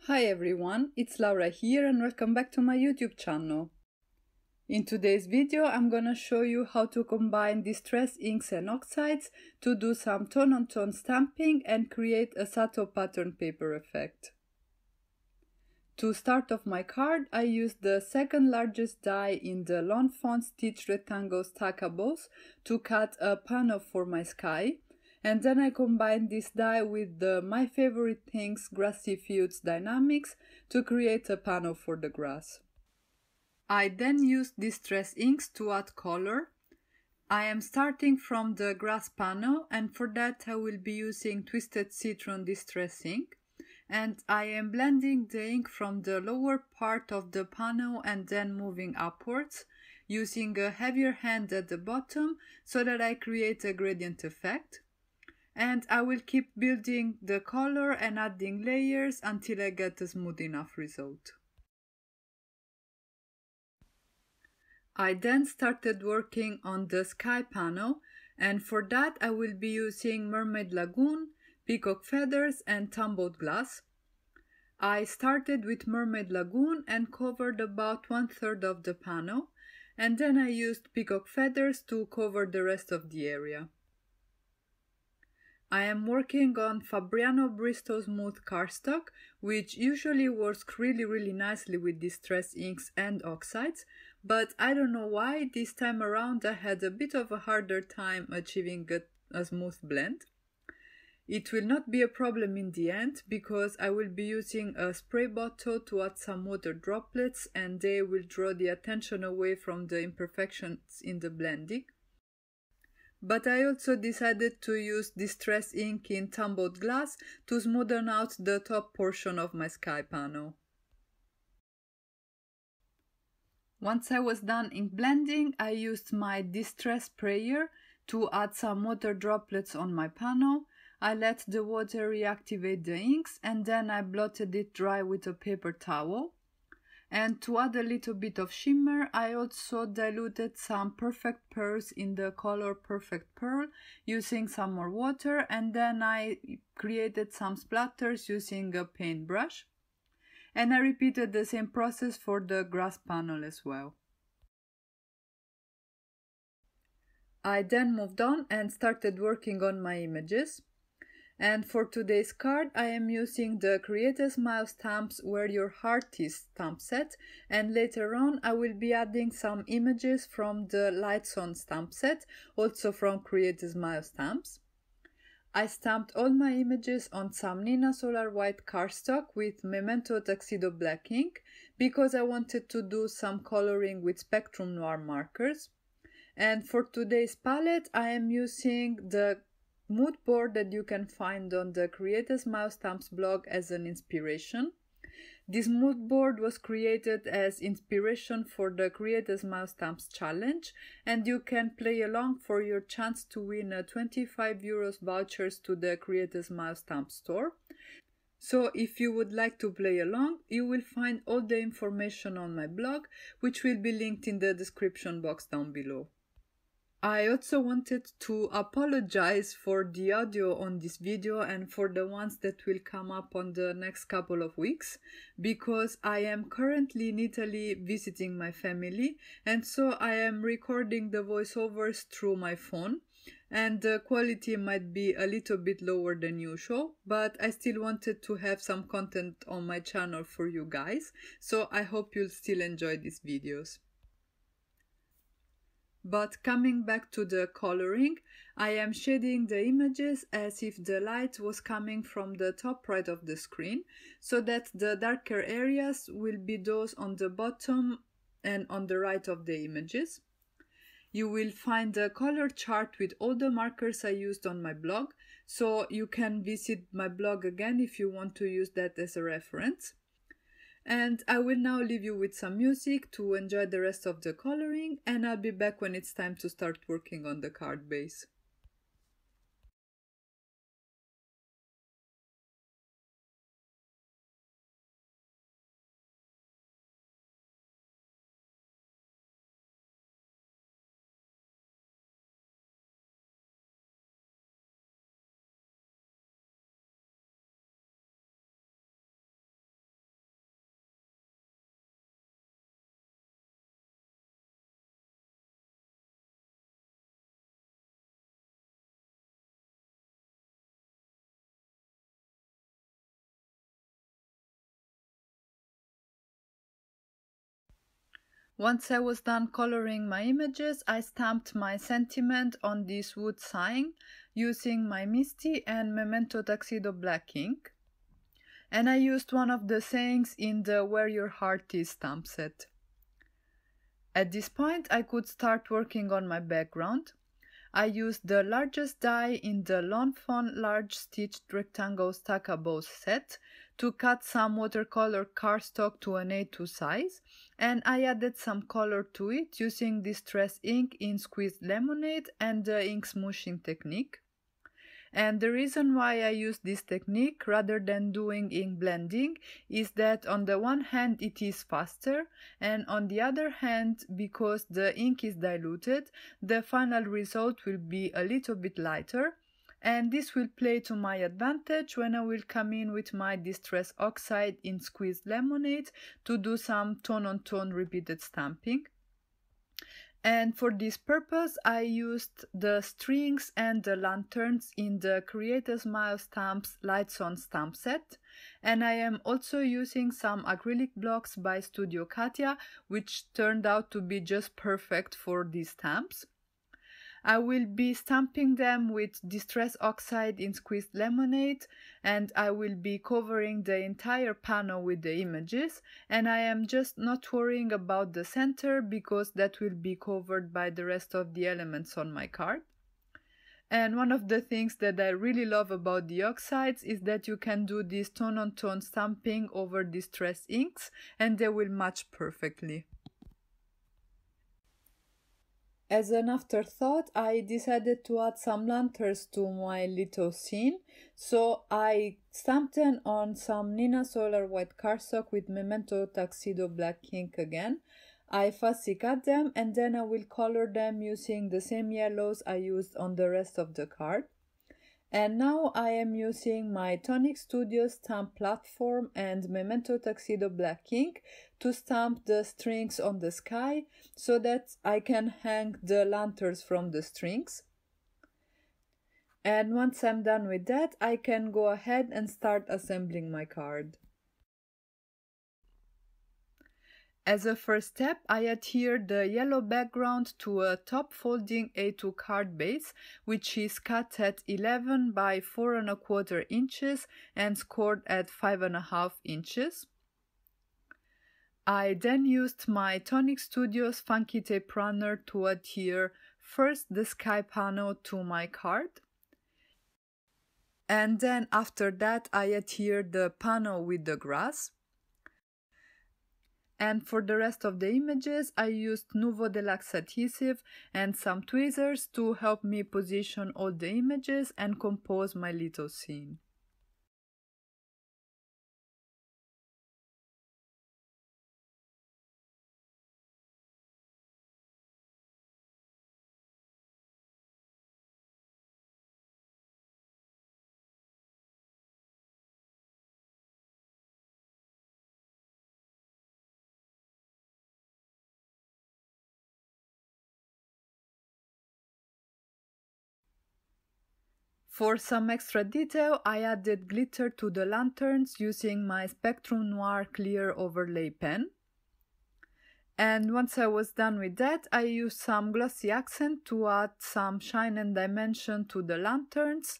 Hi everyone, it's Laura here and welcome back to my YouTube channel. In today's video I'm gonna show you how to combine Distress Inks and Oxides to do some tone-on-tone stamping and create a Sato pattern paper effect. To start off my card, I used the second largest die in the Lawn Fawn Stitch Rectangle Stackables to cut a panel for my sky. And then I combined this die with the My Favorite Things Grassy Fields Dynamics to create a panel for the grass. I then used Distress Inks to add color. I am starting from the grass panel, and for that I will be using Twisted Citron Distress Ink. And I am blending the ink from the lower part of the panel and then moving upwards, using a heavier hand at the bottom so that I create a gradient effect. And I will keep building the color and adding layers until I get a smooth enough result. I then started working on the sky panel, and for that I will be using Mermaid Lagoon, Peacock Feathers and Tumbled Glass. I started with Mermaid Lagoon and covered about 1/3 of the panel, and then I used Peacock Feathers to cover the rest of the area. I am working on Fabriano Bristol Smooth cardstock, which usually works really nicely with Distress Inks and Oxides, but I don't know why this time around I had a bit of a harder time achieving a smooth blend. It will not be a problem in the end because I will be using a spray bottle to add some water droplets and they will draw the attention away from the imperfections in the blending. But I also decided to use Distress Ink in Tumbled Glass to smoothen out the top portion of my sky panel. Once I was done ink blending, I used my Distress sprayer to add some water droplets on my panel. I let the water reactivate the inks and then I blotted it dry with a paper towel. And to add a little bit of shimmer, I also diluted some Perfect Pearls in the color Perfect Pearl using some more water, and then I created some splatters using a paintbrush. And I repeated the same process for the grass panel as well. I then moved on and started working on my images. And for today's card, I am using the Create a Smile stamps Where Your Heart Is stamp set, and later on I will be adding some images from the Lights On stamp set, also from Create a Smile stamps. I stamped all my images on some Nina Solar White cardstock with Memento Tuxedo Black ink because I wanted to do some coloring with Spectrum Noir markers. And for today's palette, I am using the mood board that you can find on the Create a Smile Stamps blog as an inspiration. This mood board was created as inspiration for the Create a Smile Stamps challenge, and you can play along for your chance to win a €25 vouchers to the Create a Smile Stamps store. So if you would like to play along, you will find all the information on my blog, which will be linked in the description box down below. I also wanted to apologize for the audio on this video and for the ones that will come up on the next couple of weeks, because I am currently in Italy visiting my family, and so I am recording the voiceovers through my phone, and the quality might be a little bit lower than usual, but I still wanted to have some content on my channel for you guys, so I hope you'll still enjoy these videos. But coming back to the coloring, I am shading the images as if the light was coming from the top right of the screen, so that the darker areas will be those on the bottom and on the right of the images. You will find a color chart with all the markers I used on my blog, so you can visit my blog again if you want to use that as a reference. And I will now leave you with some music to enjoy the rest of the coloring, and I'll be back when it's time to start working on the card base. Once I was done coloring my images, I stamped my sentiment on this wood sign using my Misty and Memento Tuxedo black ink. And I used one of the sayings in the Where Your Heart Is stamp set. At this point, I could start working on my background. I used the largest die in the Lawn Fawn large stitched rectangle stackables set to cut some watercolor cardstock to an A2 size, and I added some color to it using Distress ink in squeezed lemonade and the ink smooshing technique. And the reason why I use this technique rather than doing ink blending is that on the one hand it is faster, and on the other hand, because the ink is diluted, the final result will be a little bit lighter, and this will play to my advantage when I will come in with my Distress Oxide in squeezed lemonade to do some tone-on-tone repeated stamping. And for this purpose, I used the strings and the lanterns in the Create a Smile Stamps Lights On stamp set. And I am also using some acrylic blocks by Studio Katia, which turned out to be just perfect for these stamps. I will be stamping them with Distress Oxide in squeezed lemonade, and I will be covering the entire panel with the images, and I am just not worrying about the center because that will be covered by the rest of the elements on my card. And one of the things that I really love about the oxides is that you can do this tone-on-tone stamping over Distress inks, and they will match perfectly. As an afterthought, I decided to add some lanterns to my little scene, so I stamped them on some Nina Solar white cardstock with Memento Tuxedo black ink again. I fussy cut them and then I will color them using the same yellows I used on the rest of the card. And now I am using my Tonic Studio stamp platform and Memento Tuxedo black ink to stamp the strings on the sky so that I can hang the lanterns from the strings. And once I'm done with that, I can go ahead and start assembling my card. As a first step, I adhere the yellow background to a top folding A2 card base, which is cut at 11 by 4 1/4 inches and scored at 5 1/2 inches. I then used my Tonic Studios Funky Tape Runner to adhere first the sky panel to my card, and then after that I adhere the panel with the grass. And for the rest of the images, I used Nuvo Deluxe adhesive and some tweezers to help me position all the images and compose my little scene. For some extra detail, I added glitter to the lanterns using my Spectrum Noir clear overlay pen. And once I was done with that, I used some glossy accent to add some shine and dimension to the lanterns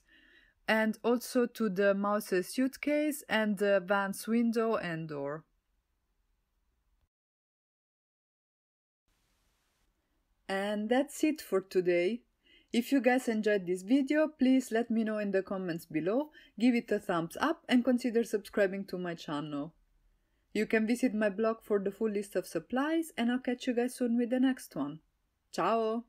and also to the mouse's suitcase and the van's window and door. And that's it for today. If you guys enjoyed this video, please let me know in the comments below, give it a thumbs up and consider subscribing to my channel. You can visit my blog for the full list of supplies and I'll catch you guys soon with the next one. Ciao!